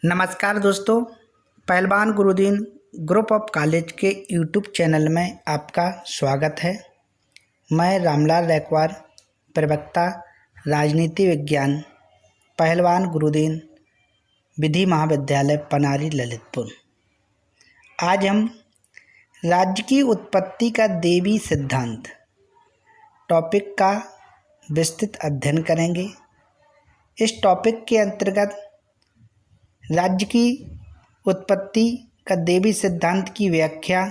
नमस्कार दोस्तों, पहलवान गुरुदीन ग्रुप ऑफ कॉलेज के यूट्यूब चैनल में आपका स्वागत है। मैं रामलाल रैकवार, प्रवक्ता राजनीति विज्ञान, पहलवान गुरुदीन विधि महाविद्यालय पनारी ललितपुर। आज हम राज्य की उत्पत्ति का देवी सिद्धांत टॉपिक का विस्तृत अध्ययन करेंगे। इस टॉपिक के अंतर्गत राज्य की उत्पत्ति का देवी सिद्धांत की व्याख्या,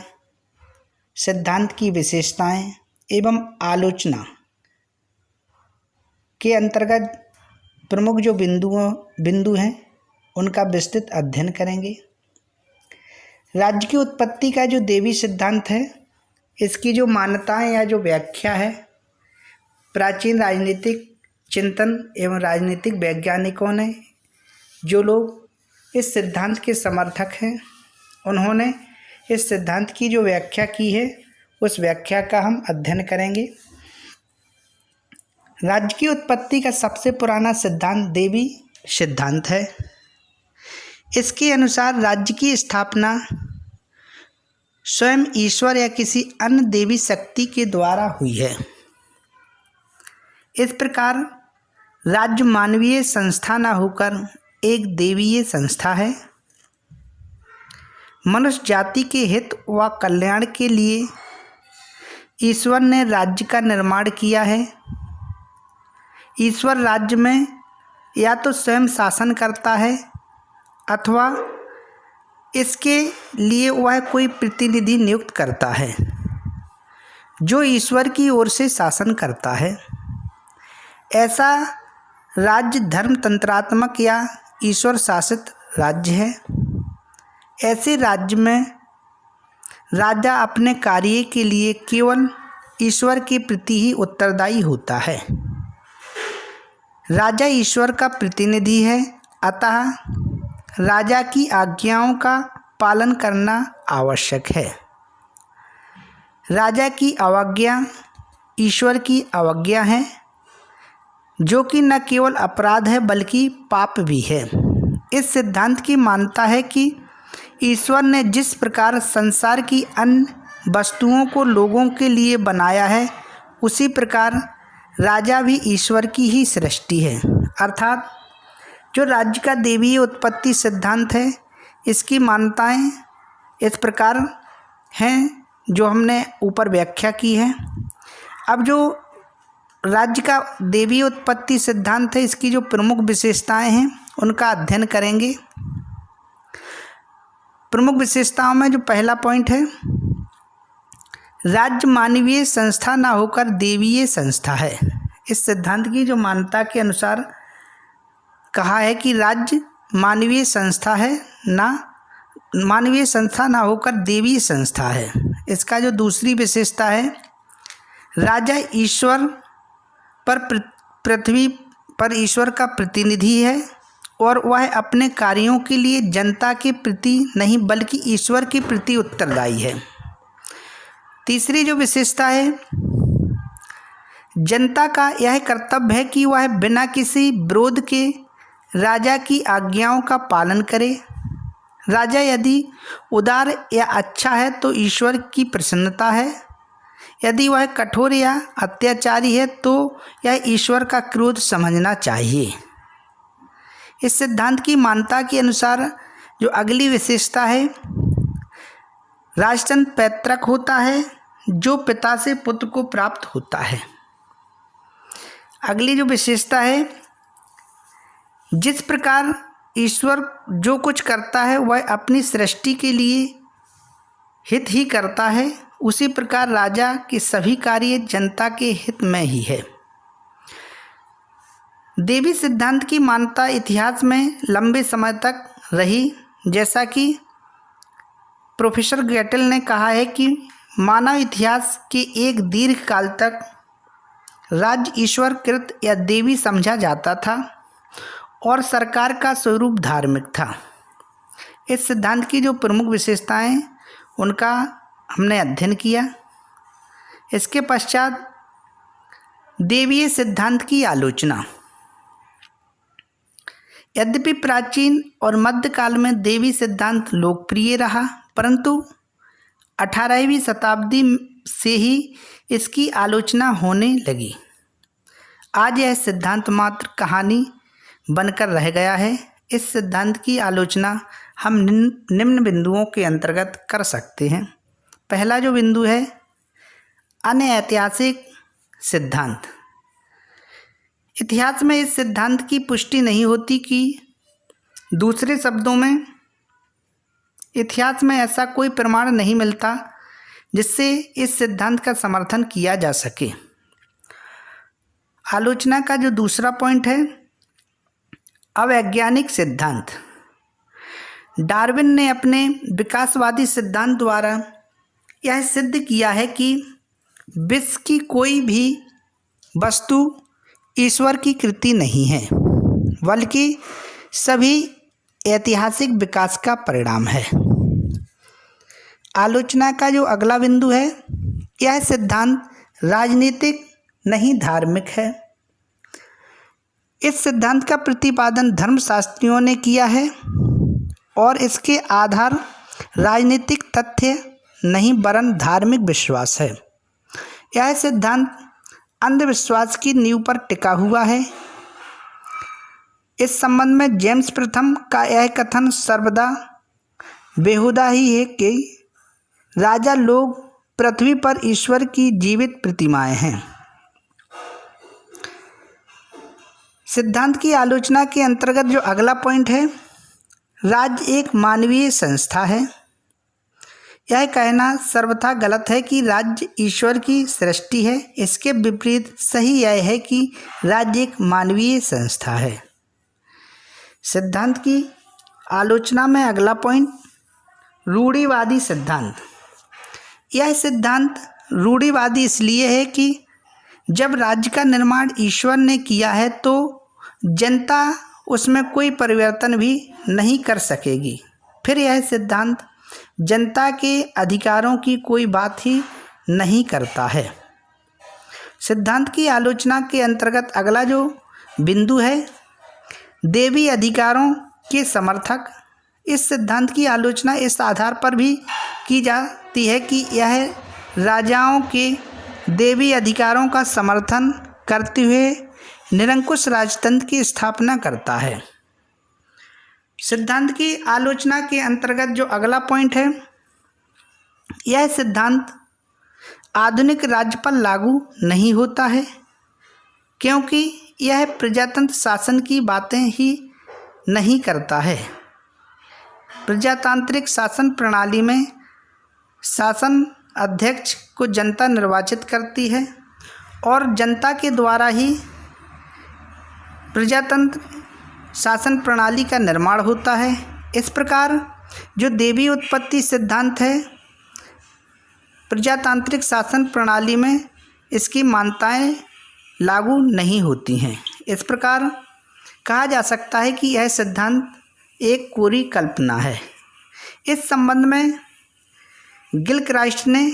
सिद्धांत की विशेषताएं एवं आलोचना के अंतर्गत प्रमुख जो बिंदु हैं उनका विस्तृत अध्ययन करेंगे। राज्य की उत्पत्ति का जो देवी सिद्धांत है, इसकी जो मान्यताएं या जो व्याख्या है, प्राचीन राजनीतिक चिंतन एवं राजनीतिक वैज्ञानिकों ने, जो लोग इस सिद्धांत के समर्थक हैं, उन्होंने इस सिद्धांत की जो व्याख्या की है उस व्याख्या का हम अध्ययन करेंगे। राज्य की उत्पत्ति का सबसे पुराना सिद्धांत देवी सिद्धांत है। इसके अनुसार राज्य की स्थापना स्वयं ईश्वर या किसी अन्य देवी शक्ति के द्वारा हुई है। इस प्रकार राज्य मानवीय संस्था न होकर एक देवीय संस्था है। मनुष्य जाति के हित व कल्याण के लिए ईश्वर ने राज्य का निर्माण किया है। ईश्वर राज्य में या तो स्वयं शासन करता है अथवा इसके लिए वह कोई प्रतिनिधि नियुक्त करता है जो ईश्वर की ओर से शासन करता है। ऐसा राज्य धर्मतंत्रात्मक या ईश्वर शासित राज्य है। ऐसे राज्य में राजा अपने कार्य के लिए केवल ईश्वर के प्रति ही उत्तरदायी होता है। राजा ईश्वर का प्रतिनिधि है, अतः राजा की आज्ञाओं का पालन करना आवश्यक है। राजा की अवज्ञा ईश्वर की अवज्ञा है, जो कि न केवल अपराध है बल्कि पाप भी है। इस सिद्धांत की मान्यता है कि ईश्वर ने जिस प्रकार संसार की अन्य वस्तुओं को लोगों के लिए बनाया है, उसी प्रकार राजा भी ईश्वर की ही सृष्टि है। अर्थात जो राज्य का देवीय उत्पत्ति सिद्धांत है, इसकी मान्यताएं इस प्रकार हैं जो हमने ऊपर व्याख्या की है। अब जो राज्य का देवीय उत्पत्ति सिद्धांत है, इसकी जो प्रमुख विशेषताएं हैं उनका अध्ययन करेंगे। प्रमुख विशेषताओं में जो पहला पॉइंट है, राज्य मानवीय संस्था ना होकर देवीय संस्था है। इस सिद्धांत की जो मान्यता के अनुसार कहा है कि राज्य मानवीय संस्था है, मानवीय संस्था ना होकर देवीय संस्था है। इसका जो दूसरी विशेषता है, राजा ईश्वर पर पृथ्वी पर ईश्वर का प्रतिनिधि है और वह अपने कार्यों के लिए जनता के प्रति नहीं बल्कि ईश्वर के प्रति उत्तरदायी है। तीसरी जो विशेषता है, जनता का यह कर्तव्य है कि वह बिना किसी विरोध के राजा की आज्ञाओं का पालन करे। राजा यदि उदार या अच्छा है तो ईश्वर की प्रसन्नता है, यदि वह कठोर या अत्याचारी है तो यह ईश्वर का क्रोध समझना चाहिए। इस सिद्धांत की मान्यता के अनुसार जो अगली विशेषता है, राजतंत्र पैतृक होता है जो पिता से पुत्र को प्राप्त होता है। अगली जो विशेषता है, जिस प्रकार ईश्वर जो कुछ करता है वह अपनी सृष्टि के लिए हित ही करता है, उसी प्रकार राजा के सभी कार्य जनता के हित में ही है। देवी सिद्धांत की मान्यता इतिहास में लंबे समय तक रही। जैसा कि प्रोफेसर गेटल ने कहा है कि मानव इतिहास के एक दीर्घ काल तक राज्य ईश्वर कृत या देवी समझा जाता था और सरकार का स्वरूप धार्मिक था। इस सिद्धांत की जो प्रमुख विशेषताएं उनका हमने अध्ययन किया। इसके पश्चात देवीय सिद्धांत की आलोचना। यद्यपि प्राचीन और मध्यकाल में देवी सिद्धांत लोकप्रिय रहा, परंतु 18वीं शताब्दी से ही इसकी आलोचना होने लगी। आज यह सिद्धांत मात्र कहानी बनकर रह गया है। इस सिद्धांत की आलोचना हम निम्न बिंदुओं के अंतर्गत कर सकते हैं। पहला जो बिंदु है, अनैतिहासिक सिद्धांत। इतिहास में इस सिद्धांत की पुष्टि नहीं होती कि दूसरे शब्दों में इतिहास में ऐसा कोई प्रमाण नहीं मिलता जिससे इस सिद्धांत का समर्थन किया जा सके। आलोचना का जो दूसरा पॉइंट है, अवैज्ञानिक सिद्धांत। डार्विन ने अपने विकासवादी सिद्धांत द्वारा यह सिद्ध किया है कि विश्व की कोई भी वस्तु ईश्वर की कृति नहीं है, बल्कि सभी ऐतिहासिक विकास का परिणाम है। आलोचना का जो अगला बिंदु है, यह सिद्धांत राजनीतिक नहीं धार्मिक है। इस सिद्धांत का प्रतिपादन धर्मशास्त्रियों ने किया है और इसके आधार राजनीतिक तथ्य नहीं वरन धार्मिक विश्वास है। यह सिद्धांत अंधविश्वास की नींव पर टिका हुआ है। इस संबंध में जेम्स प्रथम का यह कथन सर्वदा बेहुदा ही है कि राजा लोग पृथ्वी पर ईश्वर की जीवित प्रतिमाएं हैं। सिद्धांत की आलोचना के अंतर्गत जो अगला पॉइंट है, राज्य एक मानवीय संस्था है। यह कहना सर्वथा गलत है कि राज्य ईश्वर की सृष्टि है। इसके विपरीत सही यह है कि राज्य एक मानवीय संस्था है। सिद्धांत की आलोचना में अगला पॉइंट, रूढ़िवादी सिद्धांत। यह सिद्धांत रूढ़िवादी इसलिए है कि जब राज्य का निर्माण ईश्वर ने किया है तो जनता उसमें कोई परिवर्तन भी नहीं कर सकेगी। फिर यह सिद्धांत जनता के अधिकारों की कोई बात ही नहीं करता है। सिद्धांत की आलोचना के अंतर्गत अगला जो बिंदु है, देवी अधिकारों के समर्थक। इस सिद्धांत की आलोचना इस आधार पर भी की जाती है कि यह राजाओं के देवी अधिकारों का समर्थन करते हुए निरंकुश राजतंत्र की स्थापना करता है। सिद्धांत की आलोचना के अंतर्गत जो अगला पॉइंट है, यह सिद्धांत आधुनिक राज्य पर लागू नहीं होता है, क्योंकि यह प्रजातंत्र शासन की बातें ही नहीं करता है। प्रजातांत्रिक शासन प्रणाली में शासन अध्यक्ष को जनता निर्वाचित करती है और जनता के द्वारा ही प्रजातंत्र शासन प्रणाली का निर्माण होता है। इस प्रकार जो देवी उत्पत्ति सिद्धांत है, प्रजातांत्रिक शासन प्रणाली में इसकी मान्यताएं लागू नहीं होती हैं। इस प्रकार कहा जा सकता है कि यह सिद्धांत एक कोरी कल्पना है। इस संबंध में गिलक्राइस्ट ने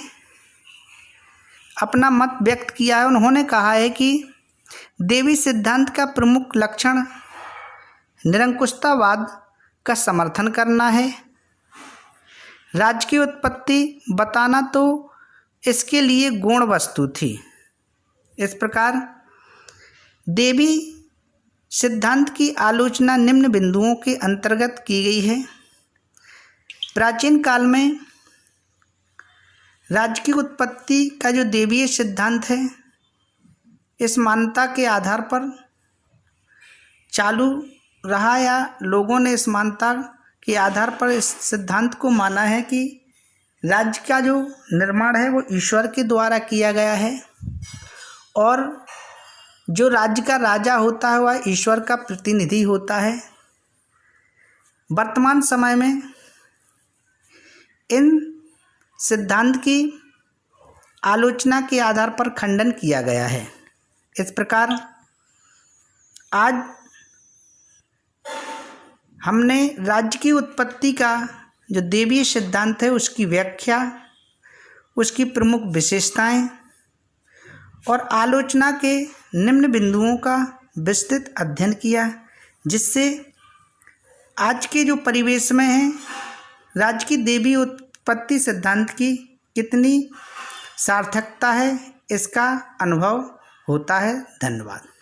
अपना मत व्यक्त किया है। उन्होंने कहा है कि देवी सिद्धांत का प्रमुख लक्षण निरंकुशतावाद का समर्थन करना है। राज्य की उत्पत्ति बताना तो इसके लिए गौण वस्तु थी। इस प्रकार देवी सिद्धांत की आलोचना निम्न बिंदुओं के अंतर्गत की गई है। प्राचीन काल में राज्य की उत्पत्ति का जो देवीय सिद्धांत है, इस मान्यता के आधार पर चालू रहा या लोगों ने इस मान्यता के आधार पर इस सिद्धांत को माना है कि राज्य का जो निर्माण है वो ईश्वर के द्वारा किया गया है और जो राज्य का राजा होता है वह ईश्वर का प्रतिनिधि होता है। वर्तमान समय में इन सिद्धांत की आलोचना के आधार पर खंडन किया गया है। इस प्रकार आज हमने राज्य की उत्पत्ति का जो देवीय सिद्धांत है उसकी व्याख्या, उसकी प्रमुख विशेषताएं और आलोचना के निम्न बिंदुओं का विस्तृत अध्ययन किया, जिससे आज के जो परिवेश में है, राज्य की देवी उत्पत्ति सिद्धांत की कितनी सार्थकता है, इसका अनुभव होता है। धन्यवाद।